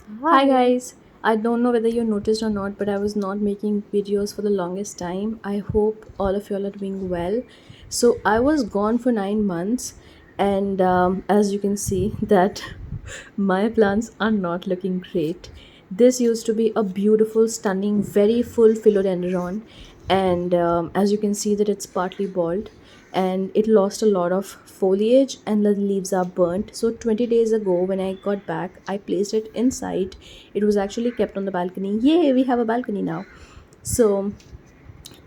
Hi Hi. guys, I don't know whether you noticed or not, but I was not making videos for the longest time. I hope all of y'all are doing well. So I was gone for 9 months, and as you can see, that my plants are not looking great. This used to be a beautiful, stunning, very full philodendron, and as you can see that it's partly bald and it lost a lot of foliage and the leaves are burnt. So 20 days ago when I got back, I placed it inside. It was actually kept on the balcony. Yay, we have a balcony now. So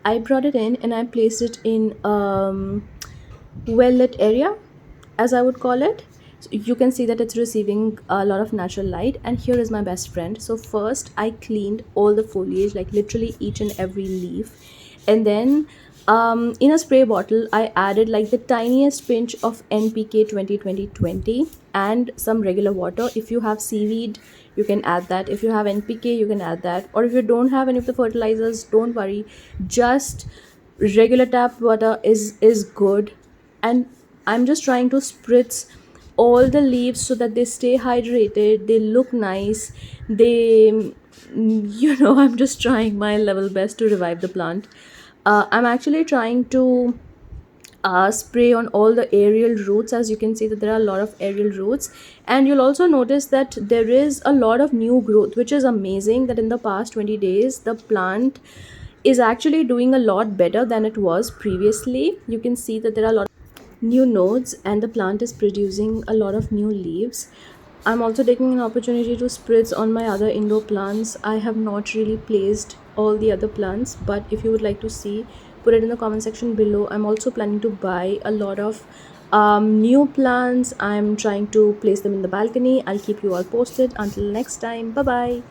I brought it in and I placed it in well lit area, as I would call it. So you can see that it's receiving a lot of natural light. And here is my best friend. So first I cleaned all the foliage, like literally each and every leaf, and then in a spray bottle I added like the tiniest pinch of NPK 20 20 20 and some regular water. If you have seaweed, you can add that. If you have NPK, you can add that. Or if you don't have any of the fertilizers, don't worry, just regular tap water is good. And I'm just trying to spritz all the leaves so that they stay hydrated, they look nice, they I'm just trying my level best to revive the plant. I'm actually trying to spray on all the aerial roots. As you can see that there are a lot of aerial roots, and you'll also notice that there is a lot of new growth, which is amazing, that in the past 20 days the plant is actually doing a lot better than it was previously. You can see that there are a lot of new nodes and the plant is producing a lot of new leaves. I'm also taking an opportunity to spritz on my other indoor plants. I have not really placed all the other plants, but if you would like to see, put it in the comment section below. I'm also planning to buy a lot of new plants. I'm trying to place them in the balcony. I'll keep you all posted. Until next time, bye bye.